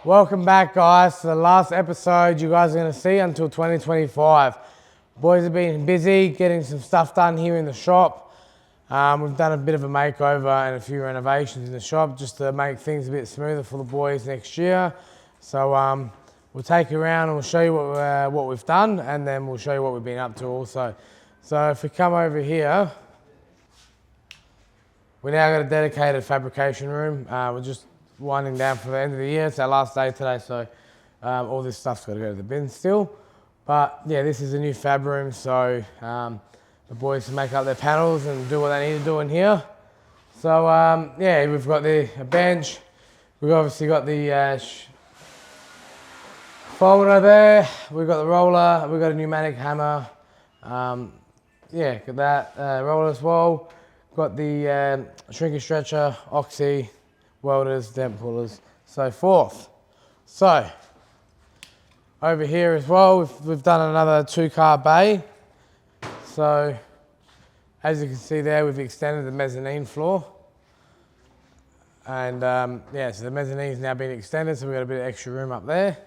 Welcome back, guys, to the last episode you guys are going to see until 2025. Boys have been busy getting some stuff done here in the shop. We've done a bit of a makeover and a few renovations in the shop just to make things a bit smoother for the boys next year. So we'll take you around and we'll show you what we've done, and then we'll show you what we've been up to also. So if we come over here, we now got a dedicated fabrication room. We're just winding down for the end of the year. It's our last day today, so all this stuff's got to go to the bin still. But yeah, this is a new Fab Room, so the boys can make up their panels and do what they need to do in here. So yeah, we've got a bench. We've obviously got the folder there. We've got the roller. We've got a pneumatic hammer. Yeah, got that roller as well. Got the shrinkage stretcher, oxy, welders, dent pullers, so forth. So over here as well, we've done another 2-car bay. So as you can see there, we've extended the mezzanine floor. And yeah, so the mezzanine's now been extended, so we've got a bit of extra room up there.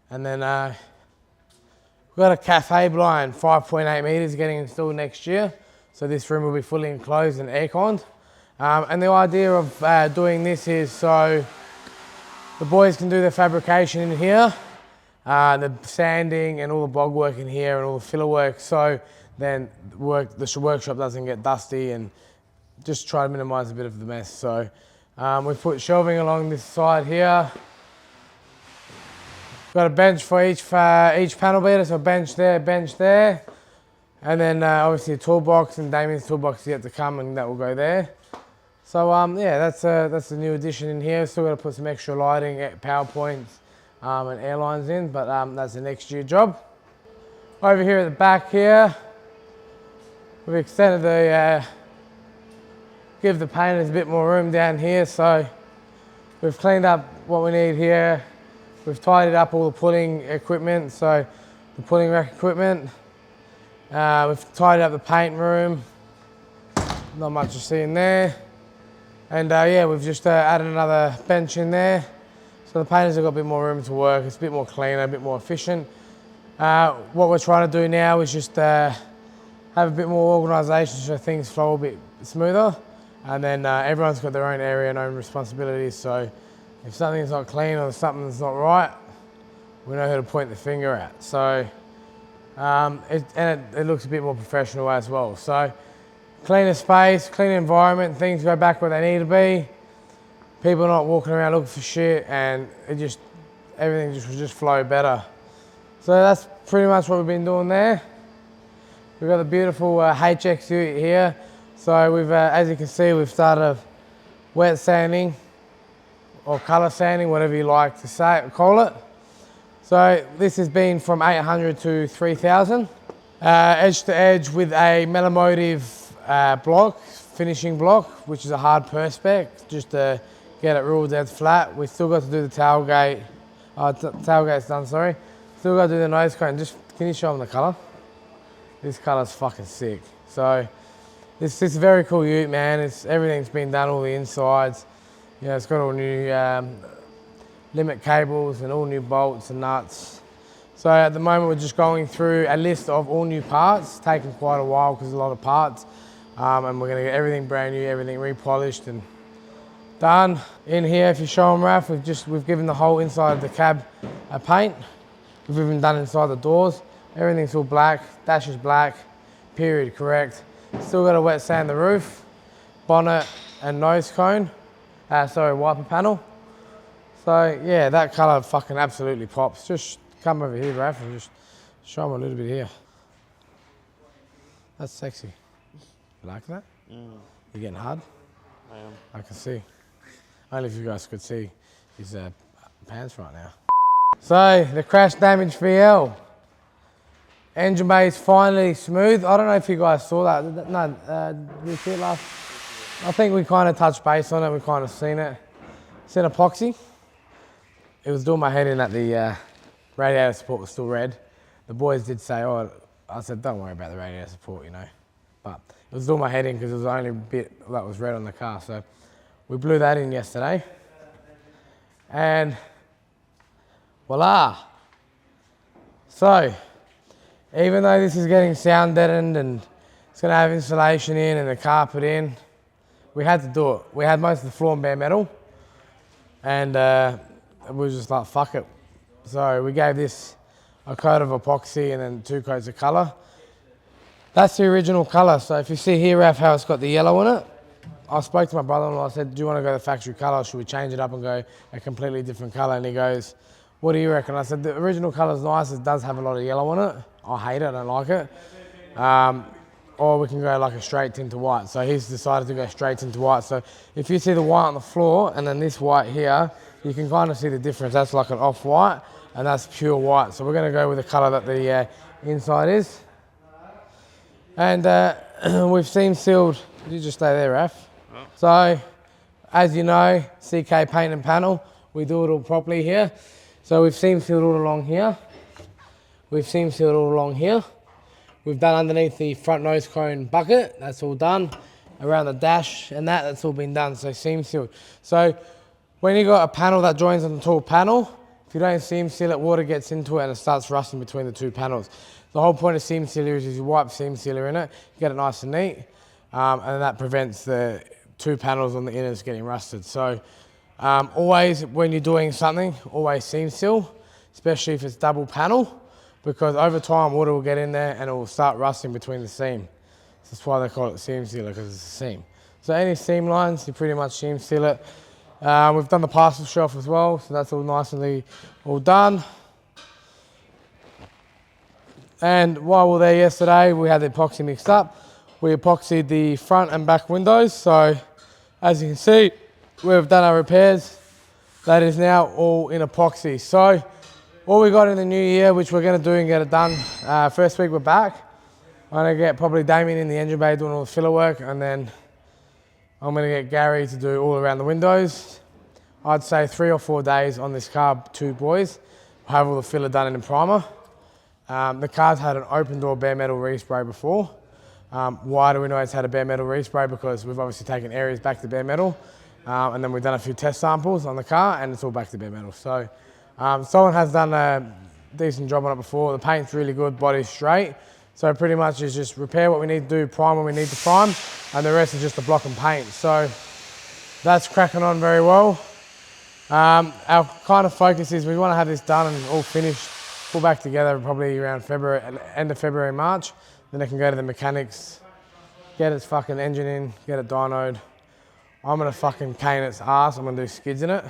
And then we've got a cafe blind, 5.8 metres getting installed next year. So this room will be fully enclosed and air-conned. And the idea of doing this is so the boys can do their fabrication in here, the sanding and all the bog work in here and all the filler work, so then the workshop doesn't get dusty, and just try to minimise a bit of the mess. So we've put shelving along this side here. Got a bench for each panel beater, so bench there. And then obviously a toolbox, and Damien's toolbox is yet to come, and that will go there. So yeah, that's the new addition in here. Still got to put some extra lighting, power points, and air lines in, but that's the next year job. Over here at the back here, we've extended give the painters a bit more room down here. So we've cleaned up what we need here. We've tidied up all the pulling equipment, so the pulling rack equipment. We've tidied up the paint room. Not much to see in there. And yeah, we've just added another bench in there. So the painters have got a bit more room to work. It's a bit more cleaner, a bit more efficient. What we're trying to do now is just have a bit more organisation so things flow a bit smoother. And then everyone's got their own area and own responsibilities. So if something's not clean or something's not right, we know who to point the finger at. So it looks a bit more professional as well. So cleaner space, cleaner environment, things go back where they need to be. People are not walking around looking for shit, and everything will just flow better. So that's pretty much what we've been doing there. We've got the beautiful HX unit here. So we've, as you can see, we've started wet sanding or colour sanding, whatever you like to call it. So this has been from 800 to 3000, edge to edge with a Melomotive finishing block, which is a hard perspex, just to get it real dead flat. We've still got to do the tailgate. Tailgate's done, sorry. Still got to do the nose cone. Can you show them the colour? This colour's fucking sick. So this is a very cool ute, man. Everything's been done, all the insides. Yeah, it's got all new limit cables and all new bolts and nuts. So at the moment we're just going through a list of all new parts. It's taken quite a while because there's a lot of parts, and we're going to get everything brand new, everything repolished and done. In here, if you show them, Raf, we've given the whole inside of the cab a paint. We've even done inside the doors. Everything's all black, dash is black, period correct. Still got to wet sand the roof, bonnet and nose cone, wiper panel. So yeah, that colour fucking absolutely pops. Just come over here, Raf, and just show them a little bit here. That's sexy. You like that? Mm. You getting hard? I am. I can see. Only if you guys could see his pants right now. So the crash damage VL. Engine bay is finally smooth. I don't know if you guys saw that. No, did you see it last? I think we kind of touched base on it. We kind of seen it. It's in epoxy. It was doing my head in that the radiator support was still red. The boys did say, oh, I said, don't worry about the radiator support, you know. But it was doing my head in because it was the only bit that was red on the car. So we blew that in yesterday. And Voila. So, even though this is getting sound deadened and it's going to have insulation in and the carpet in, we had to do it. We had most of the floor in bare metal, and we were just like, fuck it. So we gave this a coat of epoxy and then 2 coats of colour. That's the original colour. So if you see here, Raf, how it's got the yellow in it, I spoke to my brother-in-law. I said, do you want to go the factory colour or should we change it up and go a completely different colour? And he goes, what do you reckon? I said, the original colour's nice. It does have a lot of yellow in it. I hate it. I don't like it. Or we can go like a straight tint to white. So he's decided to go straight tint to white. So if you see the white on the floor and then this white here, you can kind of see the difference. That's like an off-white and that's pure white. So we're going to go with the colour that the inside is. And we've seam sealed. You just stay there, Raf. Oh. So, as you know, CK paint and panel, we do it all properly here. So we've seam sealed all along here. We've seam sealed all along here. We've done underneath the front nose cone bucket. That's all done. Around the dash and that's all been done. So seam sealed. So when you got a panel that joins on the tall panel, if you don't seam seal it, water gets into it and it starts rusting between the 2 panels. The whole point of seam sealer is you wipe seam sealer in it, you get it nice and neat, and that prevents the 2 panels on the inners getting rusted. So always, when you're doing something, always seam seal, especially if it's double panel, because over time water will get in there and it will start rusting between the seam. That's why they call it seam sealer, because it's a seam. So any seam lines, you pretty much seam seal it. We've done the parcel shelf as well, so that's all nicely all done. And while we were there yesterday, we had the epoxy mixed up. We epoxied the front and back windows. So as you can see, we've done our repairs. That is now all in epoxy. So what we got in the new year, which we're going to do and get it done, first week we're back. I'm going to get probably Damien in the engine bay doing all the filler work, and then I'm going to get Gary to do all around the windows. I'd say 3 or 4 days on this car, 2 boys. We'll have all the filler done in primer. The car's had an open door bare metal respray before. Why do we know it's had a bare metal respray? Because we've obviously taken areas back to bare metal, and then we've done a few test samples on the car and it's all back to bare metal. So someone has done a decent job on it before. The paint's really good, body's straight. So pretty much is just repair what we need to do, prime what we need to prime, and the rest is just a block and paint. So that's cracking on very well. Our kind of focus is we want to have this done and all finished, pull back together probably around February, end of February, March. Then it can go to the mechanics, get its fucking engine in, get it dynoed. I'm gonna fucking cane its ass. I'm gonna do skids in it.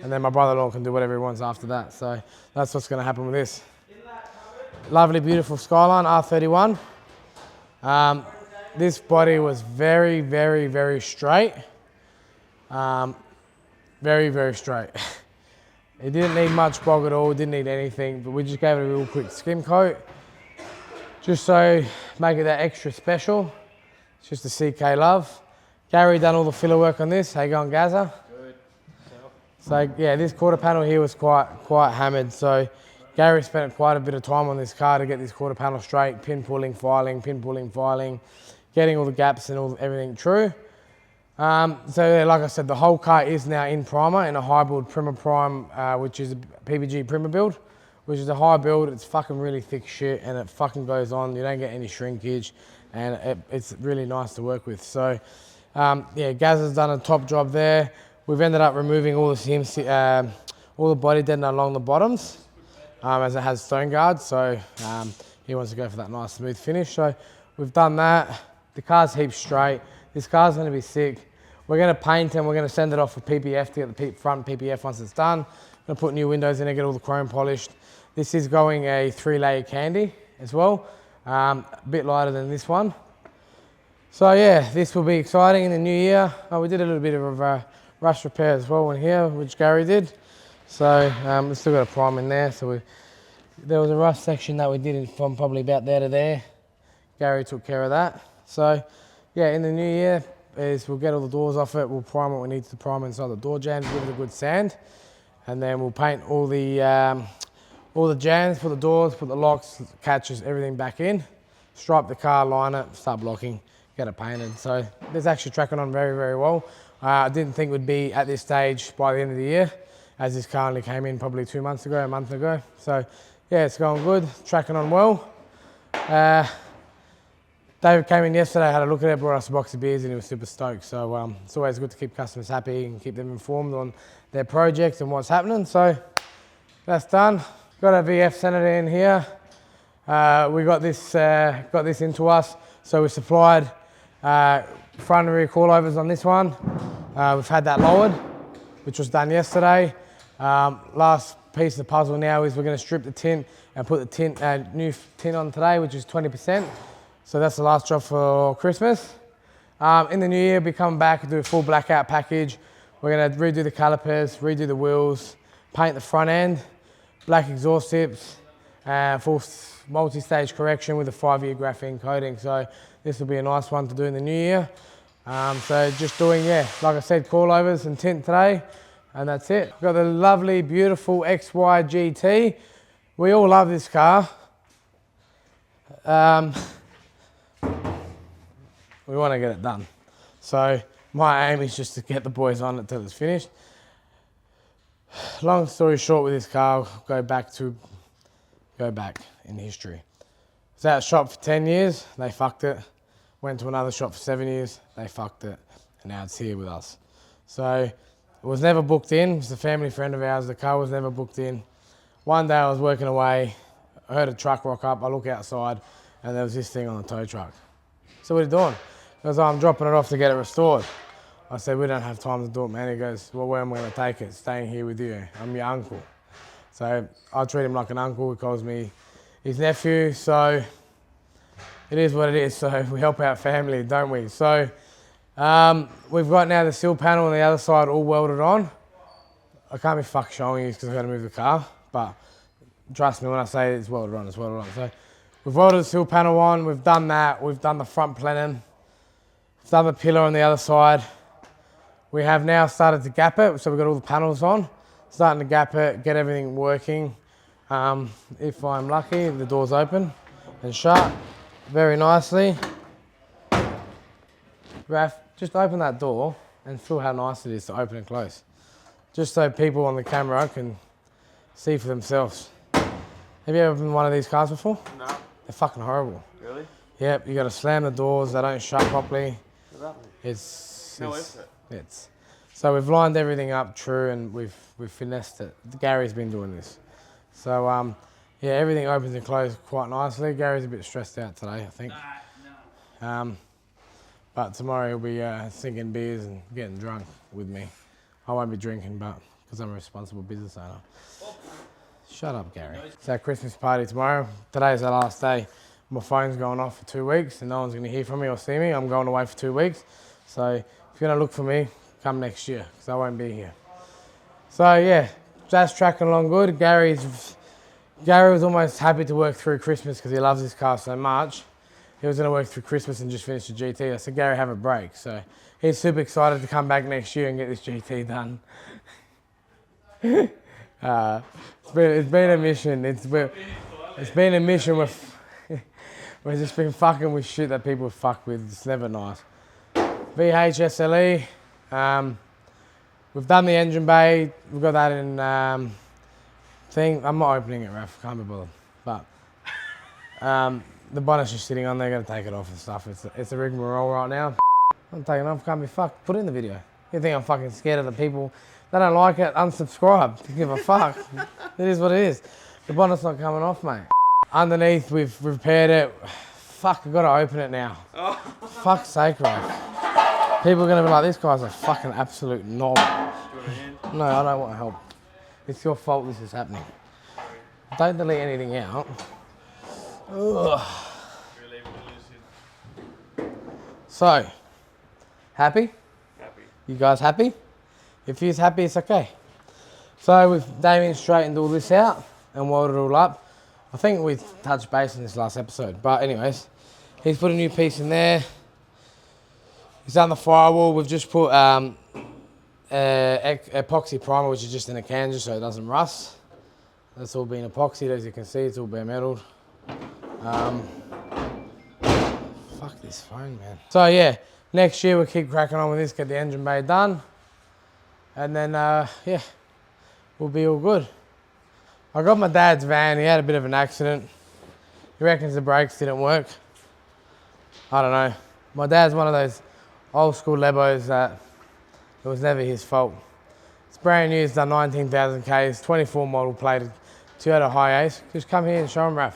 And then my brother-in-law can do whatever he wants after that. So that's what's gonna happen with this. Lovely, beautiful Skyline R31. This body was very, very, very straight. Very, very straight. It didn't need much bog at all, didn't need anything, but we just gave it a real quick skim coat. Just so, make it that extra special. It's just a CK love. Gary done all the filler work on this. How you going, Gaza? Good. So yeah, this quarter panel here was quite hammered. So Gary spent quite a bit of time on this car to get this quarter panel straight, pin pulling, filing, getting all the gaps and everything true. So yeah, like I said, the whole car is now in primer, in a high build Primer Prime, which is a PBG Primer build, which is a high build. It's fucking really thick shit and it fucking goes on. You don't get any shrinkage and it's really nice to work with. So yeah, Gaz has done a top job there. We've ended up removing all the all the body deadening along the bottoms, as it has stone guards. So he wants to go for that nice smooth finish. So we've done that. The car's heaps straight. This car's going to be sick. We're going to paint and we're going to send it off for PPF to get the front PPF once it's done. Going to put new windows in and get all the chrome polished. This is going a 3-layer candy as well, a bit lighter than this one. So yeah, this will be exciting in the new year. We did a little bit of a rust repair as well in here, which Gary did. So we've still got a prime in there. So there was a rust section that we did from probably about there to there. Gary took care of that. So yeah, in the new year we'll get all the doors off it. We'll prime what we need to prime inside the door jambs, give it a good sand, and then we'll paint all the jambs, put the doors, put the locks, catches, everything back in. Stripe the car, line it, start blocking, get it painted. So it's actually tracking on very, very well. I didn't think we'd be at this stage by the end of the year. as this car only came in probably 2 months ago, a month ago. So yeah, it's going good, tracking on well. David came in yesterday, had a look at it, brought us a box of beers and he was super stoked. So it's always good to keep customers happy and keep them informed on their projects and what's happening. So that's done. Got a VF Senator in here. We got this into us. So we supplied front and rear coilovers on this one. We've had that lowered, which was done yesterday. Last piece of the puzzle now is we're going to strip the tint and put the new tint on today, which is 20%. So that's the last job for Christmas. In the new year, we'll be coming back and do a full blackout package. We're going to redo the calipers, redo the wheels, paint the front end, black exhaust tips, full multi-stage correction with a 5-year graphene coating. So this will be a nice one to do in the new year. So just doing, like I said, coilovers and tint today, and that's it. Got the lovely, beautiful XY GT. We all love this car. We want to get it done. So my aim is just to get the boys on it till it's finished. Long story short with this car, go back in history. It's out of shop for 10 years, they fucked it. Went to another shop for 7 years, they fucked it. And now it's here with us. So it was never booked in. It's a family friend of ours. The car was never booked in. One day I was working away, I heard a truck rock up, I look outside and there was this thing on the tow truck. So what are you doing? He goes, I'm dropping it off to get it restored. I said, we don't have time to do it, man. He goes, well, where am I going to take it? Staying here with you. I'm your uncle. So I treat him like an uncle. He calls me his nephew. So it is what it is. So we help out family, don't we? So we've got now the sill panel on the other side all welded on. I can't be fuck showing you because I've got to move the car. But trust me when I say it's welded on, it's welded on. So we've welded the sill panel on. We've done that. We've done the front plenum. We've done the pillar on the other side. We have now started to gap it, so we've got all the panels on. Starting to gap it, get everything working. If I'm lucky, the door's open and shut very nicely. Raph, just open that door and feel how nice it is to open and close. Just so people on the camera can see for themselves. Have you ever been in one of these cars before? No. They're fucking horrible. Really? Yep, you got to slam the doors, they don't shut properly. So we've lined everything up true and we've finessed it. Gary's been doing this. So yeah, everything opens and closes quite nicely. Gary's a bit stressed out today, I think. But tomorrow he'll be sinking beers and getting drunk with me. I won't be drinking, but because I'm a responsible business owner. Shut up, Gary. It's our Christmas party tomorrow. Today's our last day. My phone's going off for 2 weeks and no one's going to hear from me or see me. I'm going away for 2 weeks. So if you're going to look for me, come next year because I won't be here. So yeah, that's tracking along good. Gary was almost happy to work through Christmas because he loves this car so much. He was going to work through Christmas and just finish the GT. I said, Gary, have a break. So he's super excited to come back next year and get this GT done. It's been a mission. It's been a mission with. We've just been fucking with shit that people fuck with. It's never nice. VHSLE. We've done the engine bay. We've got that in thing. I'm not opening it, Raph. Can't be bothered. But the bonnet's just sitting on there. Got to take it off and stuff. It's a rigmarole right now. I'm taking it off. Can't be fucked. Put it in the video. You think I'm fucking scared of the people? They don't like it. Unsubscribe. Don't give a fuck. It is what it is. The bonnet's not coming off, mate. Underneath, we've repaired it. Fuck, I've got to open it now. Oh. Fuck's sake, right? People are going to be like, this guy's a fucking absolute knob. No, I don't want help. It's your fault this is happening. Don't delete anything out. Ugh. So, happy? Happy. You guys happy? If he's happy, it's okay. So, with Damien straightened all this out and welded it all up. I think we touched base in this last episode, but anyways, he's put a new piece in there. He's done the firewall. We've just put epoxy primer, which is just in a can just so it doesn't rust. That's all been epoxied, as you can see. It's all bare metalled. Fuck this phone, man. So yeah, next year we'll keep cracking on with this, get the engine bay done, and then yeah, we'll be all good. I got my dad's van. He had a bit of an accident. He reckons the brakes didn't work. I don't know. My dad's one of those old school lebos that it was never his fault. It's brand new. It's done 19,000 Ks, 24 model plated, Toyota Hiace. Just come here and show him, Raph.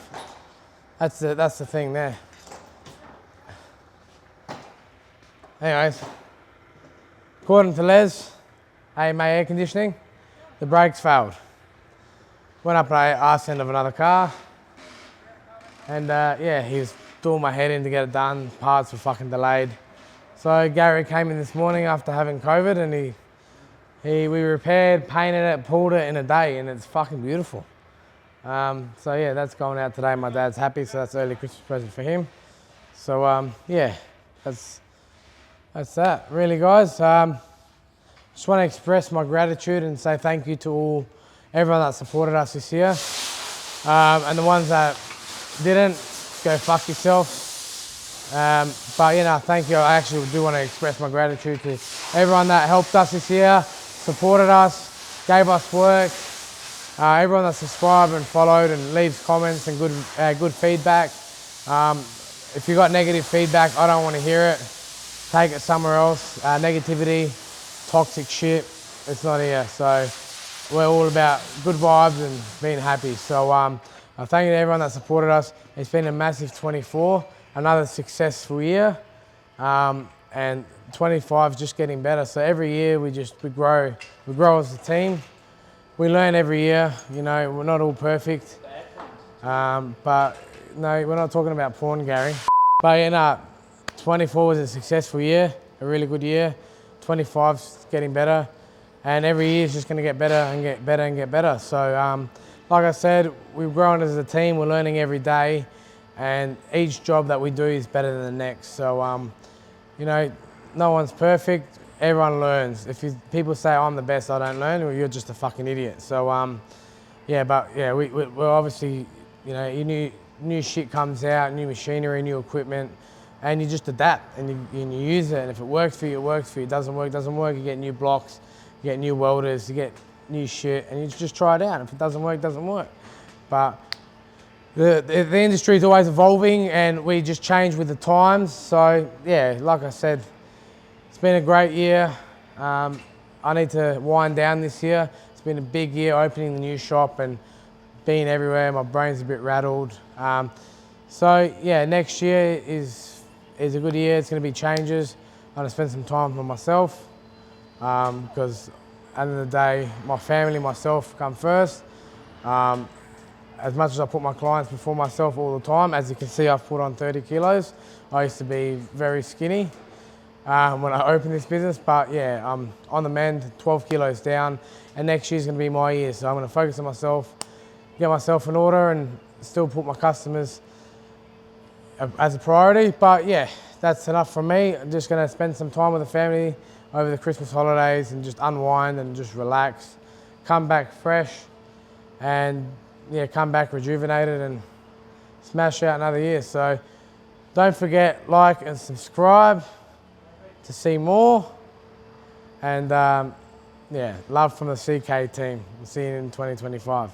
That's the thing there. Anyways, according to Les, AMA air conditioning, the brakes failed. Went up an arse end of another car, and yeah, he was doing my head in to get it done. Parts were fucking delayed. So Gary came in this morning after having COVID, and we repaired, painted it, pulled it in a day, and it's fucking beautiful. So yeah, that's going out today. My dad's happy, so that's early Christmas present for him. So yeah, that's that. Really, guys. Just want to express my gratitude and say thank you to everyone that supported us this year, and the ones that didn't, go fuck yourself. But you know, thank you. I actually do want to express my gratitude to everyone that helped us this year, supported us, gave us work. Everyone that subscribed and followed and leaves comments and good feedback. If you got negative feedback, I don't want to hear it. Take it somewhere else. Negativity, toxic shit, it's not here. So we're all about good vibes and being happy. So thank you to everyone that supported us. It's been a massive 24, another successful year, and 25 is just getting better. So every year we grow as a team. We learn every year. You know, we're not all perfect, but no, we're not talking about porn, Gary. But you know, 24 was a successful year, a really good year. 25's getting better, and every year is just going to get better and get better and get better. So like I said, we've grown as a team. We're learning every day, and each job that we do is better than the next. So you know, no one's perfect. Everyone learns. If people say I'm the best, I don't learn, well, you're just a fucking idiot. So yeah, but yeah, we're obviously, you know, new shit comes out, new machinery, new equipment, and you just adapt and you use it. And if it works for you, it works for you. It doesn't work. You get new blocks, you get new welders, you get new shit, and you just try it out. If it doesn't work, it doesn't work. But the industry is always evolving, and we just change with the times. So yeah, like I said, it's been a great year. I need to wind down this year. It's been a big year opening the new shop and being everywhere. My brain's a bit rattled. So yeah, next year is a good year. It's going to be changes. I'm going to spend some time for myself, because at the end of the day, my family, myself come first. As much as I put my clients before myself all the time, as you can see, I've put on 30 kilos. I used to be very skinny when I opened this business, but yeah, I'm on the mend, 12 kilos down, and next year's going to be my year. So I'm going to focus on myself, get myself in order, and still put my customers as a priority. But yeah, that's enough from me. I'm just going to spend some time with the family over the Christmas holidays and just unwind and just relax, come back fresh, and yeah, come back rejuvenated and smash out another year. So don't forget, like and subscribe to see more. And yeah, love from the CK team. We'll see you in 2025.